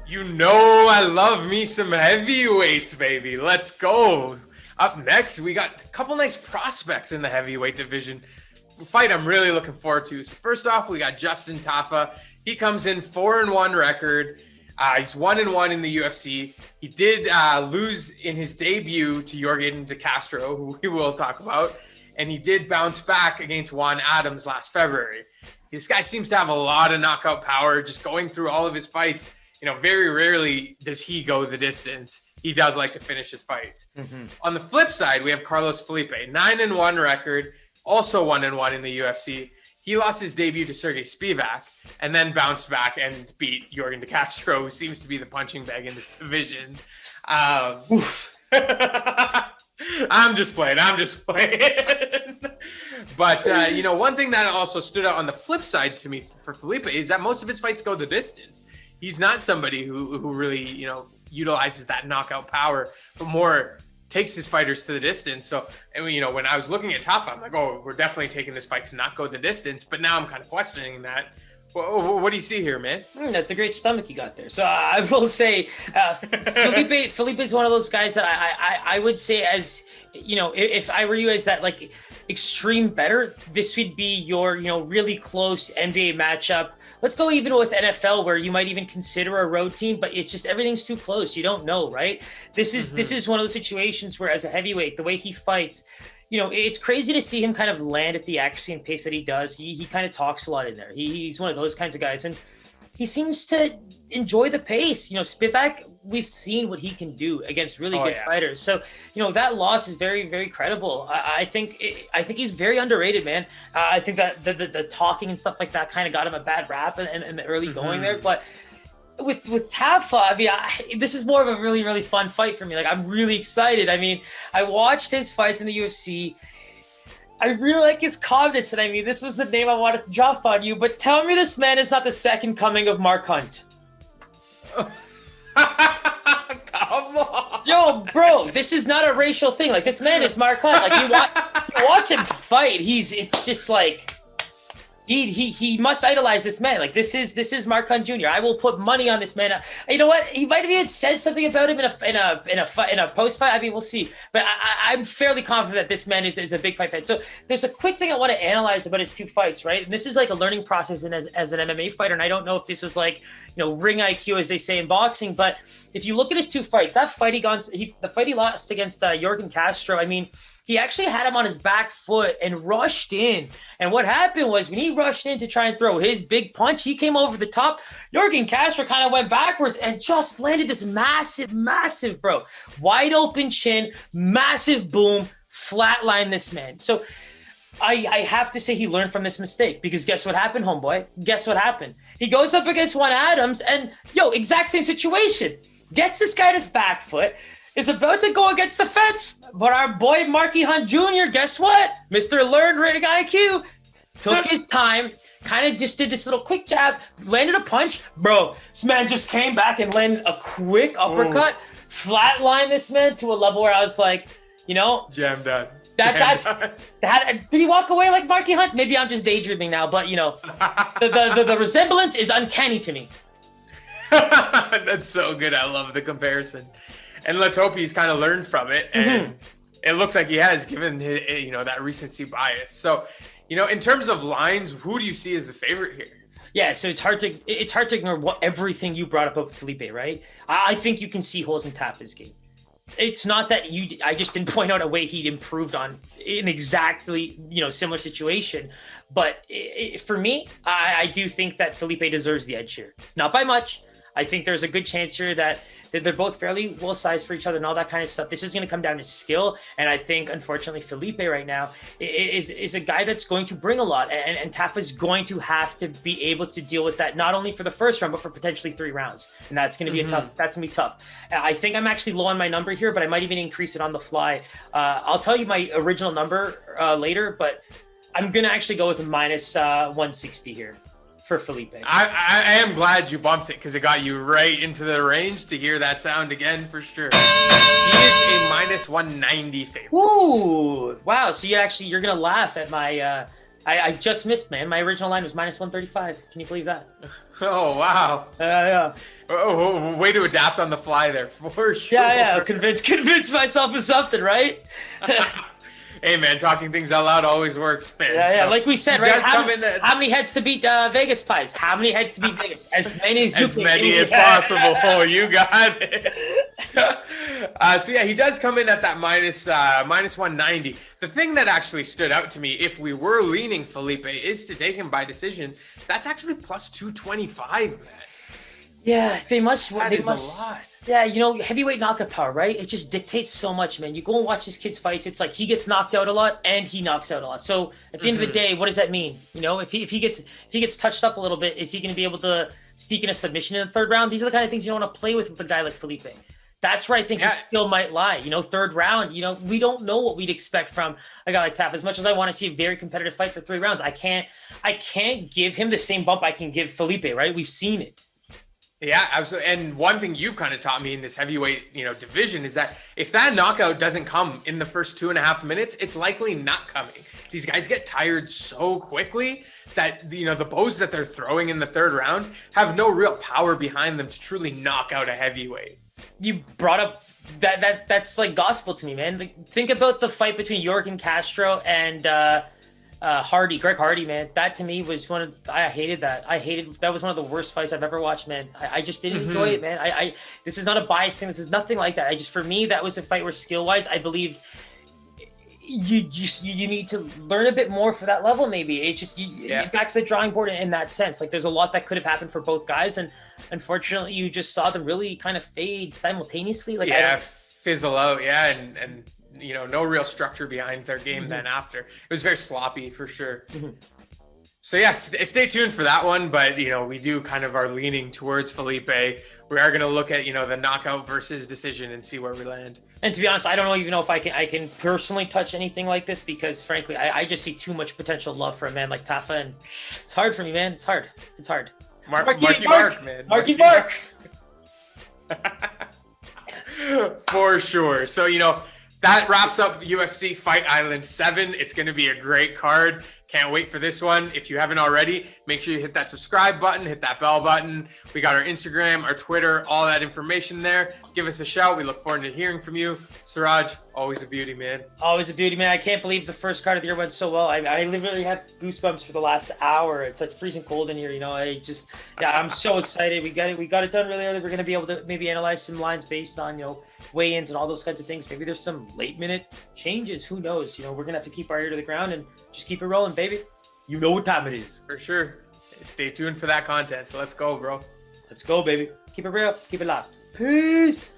You know I love me some heavyweights, baby. Let's go. Up next, we got a couple nice prospects in the heavyweight division. Fight I'm really looking forward to. So first off, we got Justin Tafa. He comes in 4-1 record. He's 1-1 in the UFC. He did lose in his debut to Yorgan De Castro, who we will talk about, and he did bounce back against Juan Adams last February. This guy seems to have a lot of knockout power. Just going through all of his fights, very rarely does he go the distance. He does like to finish his fights. Mm-hmm. On the flip side, we have Carlos Felipe, 9-1 record, also 1-1 in the UFC. He lost his debut to Sergei Spivak and then bounced back and beat Yorgan De Castro, who seems to be the punching bag in this division. I'm just playing. But, one thing that also stood out on the flip side to me for Felipe is that most of his fights go the distance. He's not somebody who really, utilizes that knockout power, but more takes his fighters to the distance. So, when I was looking at Tafa, I'm like, oh, we're definitely taking this fight to not go the distance. But now I'm kind of questioning that. What do you see here, man? That's a great stomach you got there. So I will say, Felipe is one of those guys that I would say, as if I were you, as that like extreme better, this would be your really close NBA matchup. Let's go even with NFL, where you might even consider a road team, but it's just everything's too close. You don't know, right? This is one of those situations where, as a heavyweight, the way he fights, it's crazy to see him kind of land at the accuracy and pace that he does. He kind of talks a lot in there. He's one of those kinds of guys, and he seems to enjoy the pace. Spivak, we've seen what he can do against really good fighters. So, that loss is very, very credible. I think he's very underrated, man. I think that the talking and stuff like that kind of got him a bad rap in the early going there, but with Tafa, this is more of a really, really fun fight for me. Like, I'm really excited. I watched his fights in the UFC. I really like his calmness, and this was the name I wanted to drop on you, but tell me this man is not the second coming of Mark Hunt. Come on. Yo, bro, this is not a racial thing. Like, this man is Mark Hunt. Like, you watch him fight, it's just like, he must idolize this man. Like, this is Mark Hunt Jr. I will put money on this man. You know what? He might have even said something about him in a post fight. We'll see. But I'm fairly confident that this man is a big fight fan. So there's a quick thing I want to analyze about his two fights, right? And this is like a learning process as an MMA fighter. And I don't know if this was like ring IQ, as they say in boxing. But if you look at his two fights, the fight he lost against Yorgan Castro, he actually had him on his back foot and rushed in. And what happened was, when he rushed in to try and throw his big punch, he came over the top. Yorgan Castro kind of went backwards and just landed this massive, bro, wide open chin, massive boom, flatline this man. So I have to say he learned from this mistake, because guess what happened, homeboy? Guess what happened? He goes up against Juan Adams and, exact same situation. Gets this guy to his back foot, is about to go against the fence, but our boy Marky Hunt Jr., guess what? Mr. Learned Ring IQ took his time, kind of just did this little quick jab, landed a punch. Bro, this man just came back and landed a quick uppercut, flatlined this man to a level where I was like, jammed out. Did he walk away like Marky Hunt? Maybe I'm just daydreaming now, but the resemblance is uncanny to me. That's so good. I love the comparison. And let's hope he's kind of learned from it. And it looks like he has, given his, that recency bias. So, in terms of lines, who do you see as the favorite here? Yeah, so it's hard to ignore everything you brought up about Felipe, right? I think you can see holes in Tafa's game. It's not that I just didn't point out a way he'd improved on in exactly, similar situation. But for me, I do think that Felipe deserves the edge here. Not by much. I think there's a good chance here that they're both fairly well sized for each other and all that kind of stuff. This is going to come down to skill. And I think, unfortunately, Felipe right now is a guy that's going to bring a lot. And Tafa's going to have to be able to deal with that, not only for the first round, but for potentially 3 rounds. And that's going to be that's going to be tough. I think I'm actually low on my number here, but I might even increase it on the fly. I'll tell you my original number later, but I'm going to actually go with a minus 160 here for Felipe. I am glad you bumped it, because it got you right into the range to hear that sound again for sure. He is a minus 190 favorite. Ooh, wow. So you're going to laugh at my I just missed, man. My original line was minus 135. Can you believe that? Oh, wow. Yeah. Oh, way to adapt on the fly there, for sure. Yeah. Convince myself of something, right? Hey, man, talking things out loud always works, man. Yeah. Like we said, right? How How many heads to beat Vegas pies? How many heads to beat Vegas? As many as you as many as possible. Oh, you got it. So yeah, he does come in at that minus 190. The thing that actually stood out to me, if we were leaning Felipe, is to take him by decision. That's actually plus 225, man. Yeah, they must. That is a lot. Yeah, heavyweight knockout power, right? It just dictates so much, man. You go and watch this kid's fights. It's like he gets knocked out a lot and he knocks out a lot. So at the end of the day, what does that mean? If he gets touched up a little bit, is he going to be able to sneak in a submission in the third round? These are the kind of things you don't want to play with a guy like Felipe. That's where I think his skill might lie. Third round, we don't know what we'd expect from a guy like Tafa. As much as I want to see a very competitive fight for 3 rounds, I can't give him the same bump I can give Felipe, right? We've seen it. Yeah, absolutely. And one thing you've kind of taught me in this heavyweight, division is that if that knockout doesn't come in the first 2.5 minutes, it's likely not coming. These guys get tired so quickly that, the bows that they're throwing in the third round have no real power behind them to truly knock out a heavyweight. You brought up that's like gospel to me, man. Like, think about the fight between Joaquin Castro and Greg Hardy, man. That to me was I hated that. That was one of the worst fights I've ever watched, man. I just didn't enjoy it, man. This is not a biased thing. This is nothing like that. For me, that was a fight where skill wise, I believed you need to learn a bit more for that level. Maybe it's just back to the drawing board in that sense. Like there's a lot that could have happened for both guys, and unfortunately, you just saw them really kind of fade simultaneously. Like fizzle out. And no real structure behind their game then after. It was very sloppy for sure. So yeah, stay tuned for that one. But, we do kind of are leaning towards Felipe. We are going to look at, the knockout versus decision and see where we land. And to be honest, I don't even know if I can personally touch anything like this because frankly, I just see too much potential love for a man like Tafa. And it's hard for me, man. It's hard. Marky Mark, man. Marky Mark. For sure. So, that wraps up UFC Fight Island 7. It's going to be a great card. Can't wait for this one. If you haven't already, make sure you hit that subscribe button, hit that bell button. We got our Instagram, our Twitter, all that information there. Give us a shout. We look forward to hearing from you. Suraj, always a beauty, man. Always a beauty, man. I can't believe the first card of the year went so well. I literally have goosebumps for the last hour. It's like freezing cold in here, I'm so excited. We got it done really early. We're going to be able to maybe analyze some lines based on, weigh-ins and all those kinds of things. Maybe there's some late-minute changes. Who knows? We're going to have to keep our ear to the ground and just keep it rolling, baby. You know what time it is. For sure. Stay tuned for that content. So let's go, bro. Let's go, baby. Keep it real. Keep it locked. Peace.